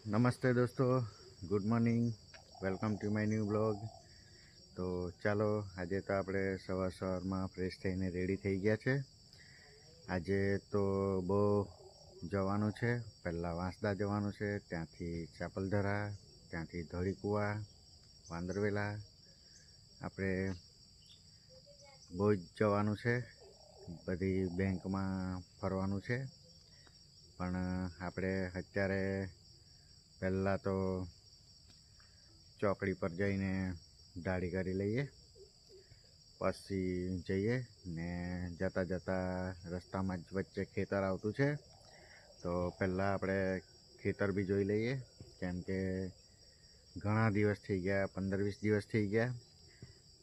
નમસ્તે દોસ્તો, good morning, welcome to my new blog. તો ચાલો, આજે તો આપણે સવારમાં ફ્રેશ થઈને રેડી થઈ ગયા છે. આજે તો બહુ જવાનું છે. પહેલાં વાંસદા જવાનું છે, ત્યાંથી ચાપલધરા, ત્યાંથી ધોળીકુવા, વાંદરવેલા. આપણે બહુ જ જવાનું છે. બધી બેંકમાં ફરવાનું છે. પણ આપણે અત્યારે પહેલાં તો ચોકડી પર જઈને દાઢી કરી લઈએ, પછી જઈએ ને જતાં જતાં રસ્તામાં જ વચ્ચે ખેતર આવતું છે. તો પહેલાં આપણે ખેતર બી જોઈ લઈએ, કેમ કે ઘણા દિવસ થઈ ગયા, 15-20 દિવસ થઈ ગયા.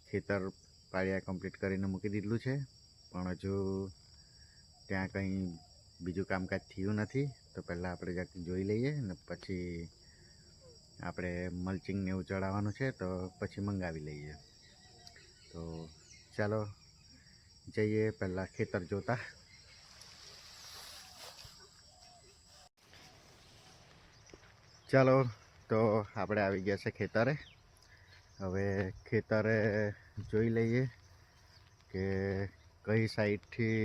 ખેતર પાળિયા કમ્પ્લીટ કરીને મૂકી દીધેલું છે, પણ હજુ ત્યાં કંઈ બીજું કામકાજ થયું નથી. તો પહેલાં આપણે જ્યાંથી જોઈ લઈએ ને પછી આપણે મલ્ચિંગને એવું ચડાવવાનું છે, તો પછી મંગાવી લઈએ. તો ચાલો જઈએ પહેલાં ખેતર જોતા. ચાલો, તો આપણે આવી ગયા છે ખેતરે. હવે ખેતરે જોઈ લઈએ કે કઈ સાઈડથી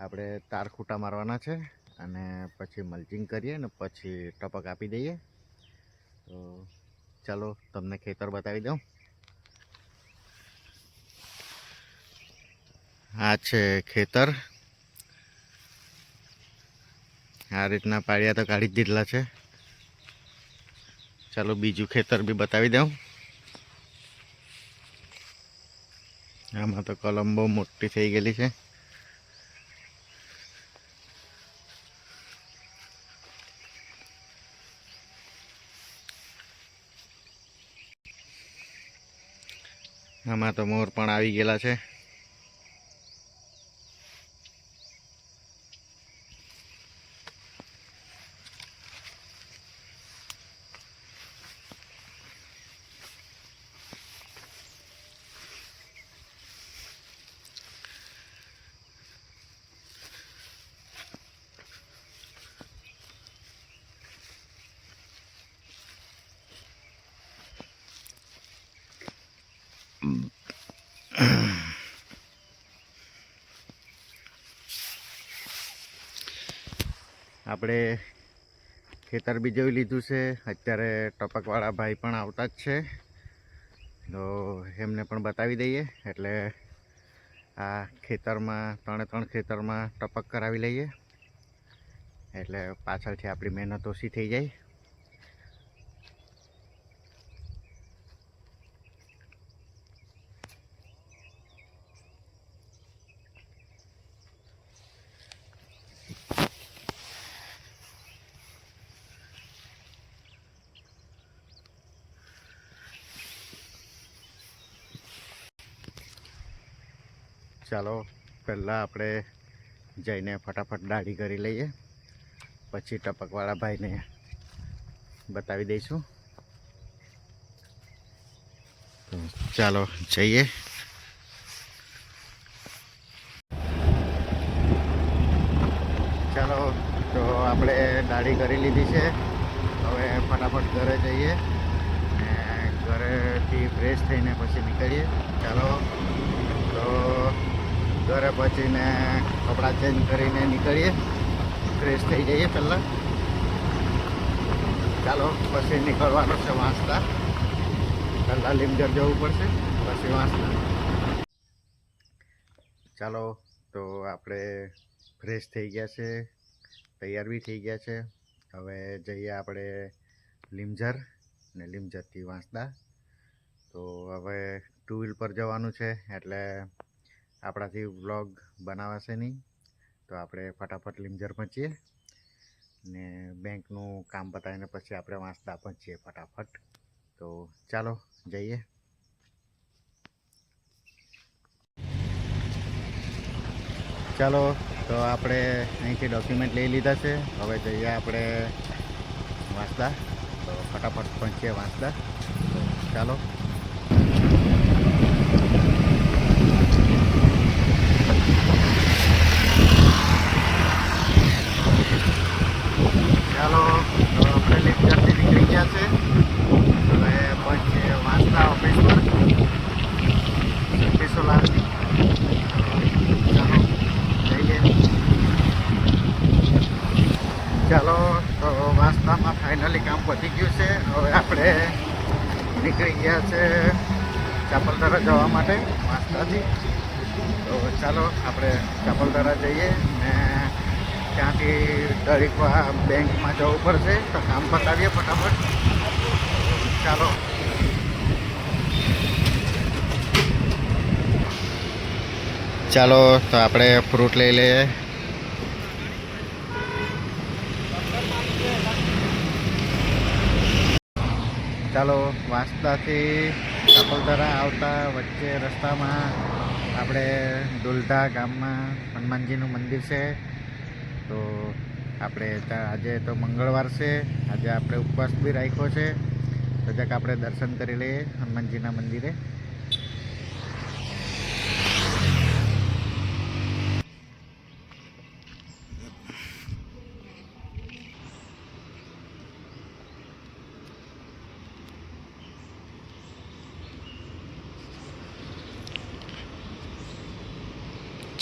આપણે તાર ખૂટા મારવાના છે, અને પછી મલ્ચિંગ કરીએ ને પછી ટપક આપી દઈએ. તો ચાલો તમને ખેતર બતાવી દઉં. આ છે ખેતર. આ રીતના પાળિયા તો કાઢી જ દીધેલા છે. ચાલો બીજું ખેતર બી બતાવી દઉં. આમાં તો કલમ બહુ મોટી થઈ ગયેલી છે. આમાં તો મોર પણ આવી ગયેલા છે. આપણે ખેતર બી જોઈ લીધું છે. અત્યારે ટપકવાળા ભાઈ પણ આવતા જ છે, તો એમને પણ બતાવી દઈએ. એટલે આ ખેતરમાં 3 ખેતરમાં ટપક કરાવી લઈએ, એટલે પાછળથી આપણી મહેનત ઓછી થઈ જાય. ચાલો પહેલાં આપણે જઈને ફટાફટ દાઢી કરી લઈએ, પછી ટપકવાળા ભાઈને બતાવી દઈશું. તો ચાલો જઈએ. ચાલો, તો આપણે દાઢી કરી લીધી છે. હવે ફટાફટ ઘરે જઈએ ને ઘરેથી ફ્રેશ થઈને પછી નીકળીએ. ચાલો, તો ઘરે પહોંચીને કપડાં ચેન્જ કરીને નીકળીએ, ફ્રેશ થઈ જઈએ પહેલાં. ચાલો પછી નીકળવાનું છે વાંસદા. પહેલાં લીમઝર જવું પડશે, પછી વાંસદા. ચાલો, તો આપણે ફ્રેશ થઈ ગયા છે, તૈયાર બી થઈ ગયા છે. હવે જઈએ આપણે લીમઝર ને લીમઝરથી વાંસદા. તો હવે 2 વ્હીલ પર જવાનું છે, એટલે આપણાથી વ્લોગ બનાવાશે નહીં. તો આપણે ફટાફટ લીમઝર પહોંચીએ ને બેંકનું કામ પતાવીને પછી આપણે વાંસદા પહોંચીએ ફટાફટ. તો ચાલો જઈએ. ચાલો, તો આપણે અહીંથી ડોક્યુમેન્ટ લઈ લીધા છે. હવે જઈએ આપણે વાંસદા. તો ફટાફટ પહોંચીએ વાંસદા. તો ચાલો. ચાલો, તો આપણે તો વાસ્તામાં ફાઇનલી કામ પતી ગયું છે. હવે આપણે નીકળી ગયા છે ચાપલધારા જવા માટે વાસ્તાથી. તો ચાલો આપણે ચાપલધારા જઈએ ને ત્યાંથી દરેકવા બેંકમાં જવું પડશે. તો કામ પતાવીએ ફટાફટ. ચાલો ચાલો તો આપણે ફ્રૂટ લઈ લઈએ. ચાલો વાંસદાથી ચાપલધારા આવતા વચ્ચે રસ્તામાં આપણે ડોલધા ગામમાં હનુમાનજીનું મંદિર છે. તો આપણે ત્યાં આજે તો મંગળવાર છે, આજે આપણે ઉપવાસ બી રાખ્યો છે. તો જક આપણે દર્શન કરી લઈએ હનુમાનજીના મંદિરે.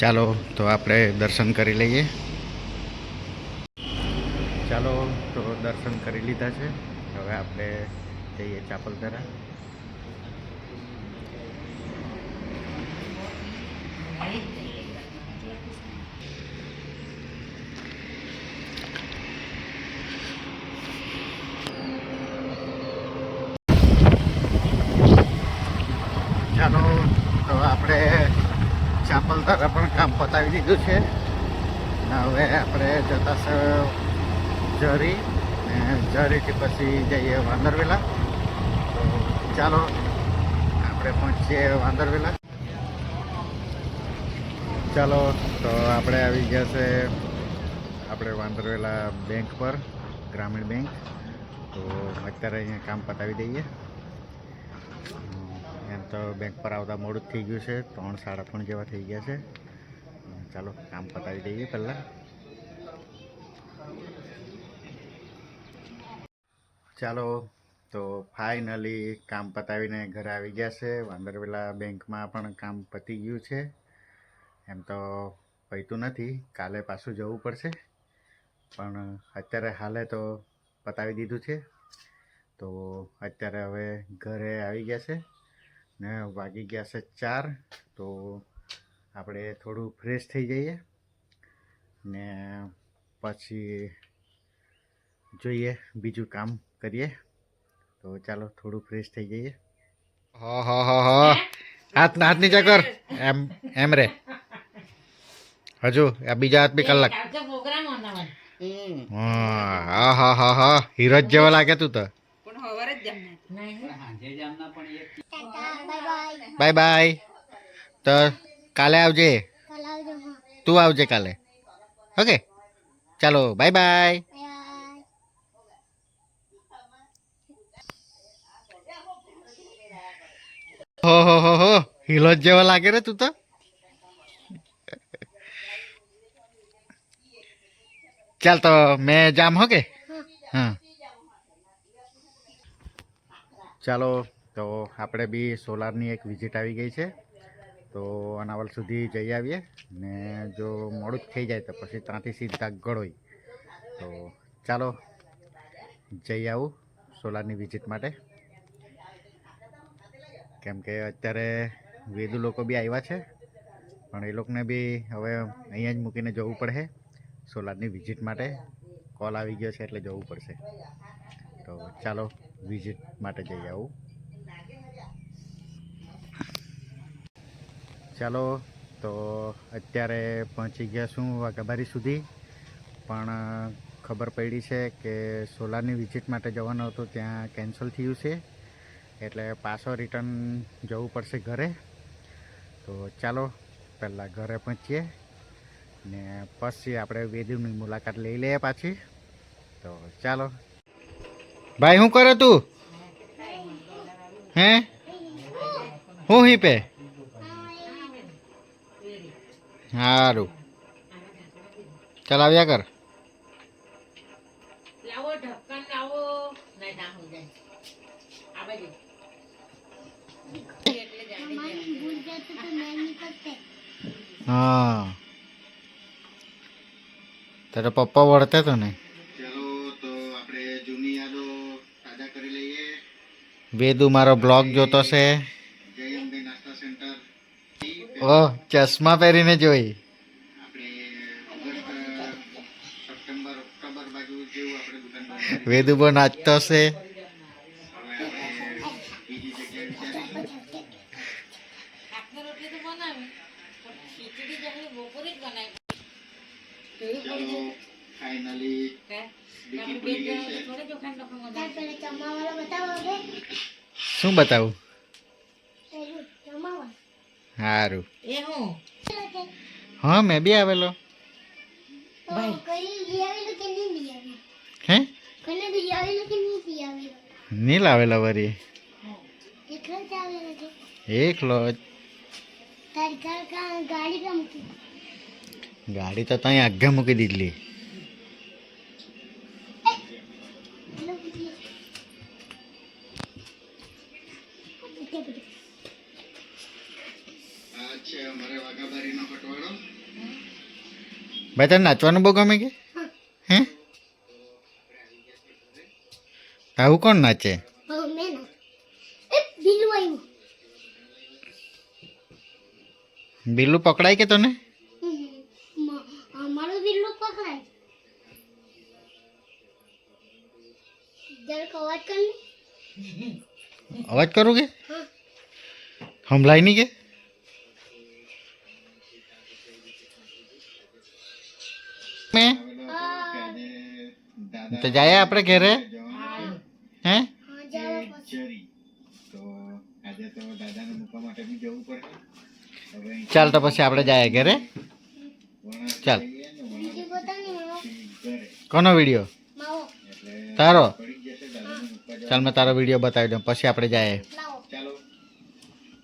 ચાલો તો આપણે દર્શન કરી લઈએ. ચાલો તો દર્શન કરી લીધા છે. હવે આપણે જઈએ ચાપલધારા. ચાલો તો આપણે ચાપલધારા પણ કામ પતાવી દીધું છે. હવે આપણે જતા છે જરી, ને જરીથી પછી જઈએ વાંદરવેલા. તો ચાલો આપણે પહોંચીએ વાંદરવેલા. ચાલો તો આપણે આવી ગયા છે આપણે વાંદરવેલા બેંક પર, ગ્રામીણ બેંક. તો અત્યારે અહીંયા કામ પતાવી દઈએ. એમ તો બેંક પર આવતા મોડું જ થઈ ગયું છે, 3 સાડા 3 જેવા થઈ ગયા છે. ચાલો કામ પતાવી દઈએ પહેલાં. ચાલો તો ફાઇનલી કામ પતાવીને ઘરે આવી ગયા છે. વાંદરવેલા બેંકમાં પણ કામ પતી ગયું છે. એમ તો પૈતું નથી, કાલે પાછું જવું પડશે, પણ અત્યારે હાલે તો પતાવી દીધું છે. તો અત્યારે હવે ઘરે આવી ગયા છે ને વાગી ગયા છે 4. તો આપણે થોડું ફ્રેશ થઈ જઈએ ને પછી જોઈએ બીજું કામ કરીએ. તો ચાલો થોડું ફ્રેશ થઈ જઈએ. હાથ નીચે કર, એમ રે. હજુ આ બીજા હાથ બી કલાક. હા હીરજ જેવા લાગે તું તો. Bye bye. તો કાલે આવજે, તું આવજે કાલે. ઓકે ચાલો બાય બાય. હો હિલોજ જેવા લાગે રે તું તો. ચાલ તો મેં જામ હો કે. હા ચાલો તો આપણે બી સોલારની એક વિઝિટ આવી ગઈ છે. તો અનાવલ સુધી જઈ આવીએ ને જો મોડું જ થઈ જાય તો પછી ત્યાંથી સીધા ગળોઈ. તો ચાલો જઈ આવું સોલારની વિઝિટ માટે. કેમ કે અત્યારે વેદુ લોકો બી આવ્યા છે, પણ એ લોકોને બી હવે અહીંયા જ મૂકીને જવું પડશે સોલારની વિઝિટ માટે. કોલ આવી ગયો છે એટલે જવું પડશે. તો ચાલો વિઝિટ માટે જઈ આવું. ચાલો તો અત્યારે પહોંચી ગયા છું વાઘાબારી સુધી, પણ ખબર પડી છે કે સોલારની વિઝિટ માટે જવાનું હતું ત્યાં કેન્સલ થયું છે, એટલે પાછો રિટર્ન જવું પડશે ઘરે. તો ચાલો પહેલાં ઘરે પહોંચીએ ને પછી આપણે વેદુની મુલાકાત લઈ લઈએ પાછી. તો ચાલો. ભાઈ શું કરે તું? હે હું હી પે સારું ચાલ આવ્યા કર. હા તારા પપ્પા વળતા તો ને. ચાલો વેદુ મારો બ્લોગ જોતો છે. ઓહ, ચશ્મા પહેરીને જોઈ. વેદુ બહુ નાચતો છે. શું બતાવું? સારું. હા, મેં બી આવેલો. હે? નહીં લાવેલો વરી. એકલો જ. ગાડી તો ત્યાં આગે મૂકી દીધલી. ભાઈ તને નાચવાનું બહુ ગમે કે? હે? આવું કોણ નાચે? બિલ્લું પકડાય કે તને? અવાજ કરું કે? સંભળાય નહીં કે? તો જાય આપણે ઘરે? હે? ચાલ તો પછી આપણે જાય ઘરે. ચાલ. કોનો વિડીયો? તારો? ચાલ મેં તારો વિડીયો બતાવી દઉં પછી આપણે જાય.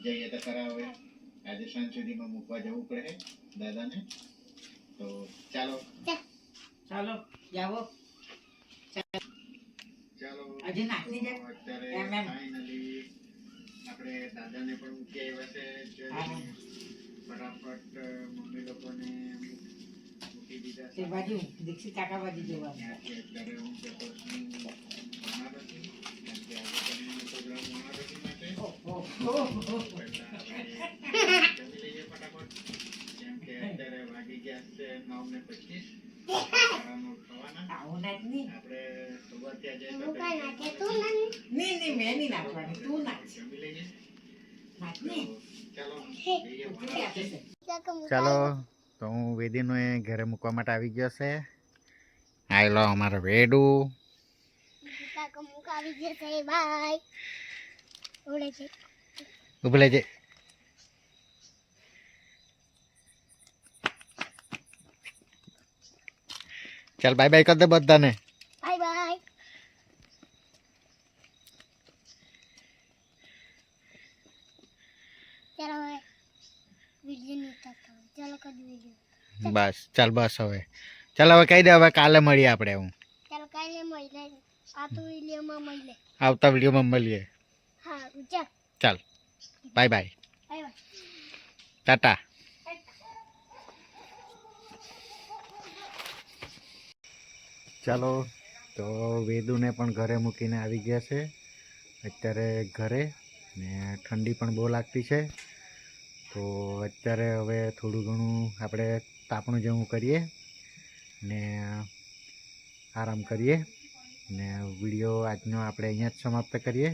જઈએ તો ખરા હવે આજે સાંજ સુધીમાં મૂકવા જવું પડે દાદાને. તો ચાલો ચાલો જાવો. ચાલો અત્યારે ફાઇનલી આપણે દાદાને પણ મૂકી આવ્યા છે. ફટાફટ મમ્મી લોકોને મૂકી દીધા છે. બાજુ દીક્ષિત કાકા બાજુ જવાનું. અત્યારે હું જતો છું બનારસી. કેમ કે આજે પણ પ્રોગ્રામ બનારસી માટે. જમી લઈએ ફટાફટ. કેમ કે અત્યારે વાગી ગયા છે 9:25. આપણે સવારથી આજે ચાલો તો હું વેદીનો ઘરે મૂકવા માટે આવી ગયો છે. આયલો અમારો વેડુ. ઉભલે છે. ચાલ બાય બાય કર દે બધાને. Bye bye. ચાલો હવે વિડિયો ની ઉતારતા. ચાલો કર વિડિયો. બસ ચાલ બસ હવે. ચાલ હવે કહી દે હવે કાલે મળીએ આપણે. હું ચાલો કાલે મળીએ. આવતા વિડિયોમાં મળીએ. આવતા વિડિયોમાં મળીએ. હા ચાલ. ચાલ bye bye. Bye bye. Tata. ચાલો તો વેદુને પણ ઘરે મૂકીને આવી ગયા છે અત્યારે ઘરે. ને ઠંડી પણ બહુ લાગતી છે. તો અત્યારે હવે થોડું ઘણું આપણે તાપણું જેવું કરીએ ને આરામ કરીએ. ને વિડીયો આજનો આપણે અહીંયા જ સમાપ્ત કરીએ.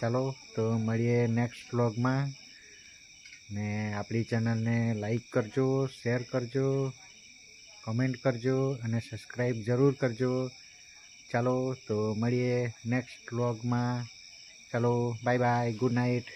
ચાલો તો મળીએ નેક્સ્ટ વ્લોગમાં. ને આપણી ચેનલને લાઈક કરજો, શેર કરજો, કમેન્ટ કરજો અને સબસ્ક્રાઈબ જરૂર કરજો. ચાલો તો મળીએ નેક્સ્ટ વ્લોગમાં. ચાલો બાય બાય, ગુડ નાઇટ.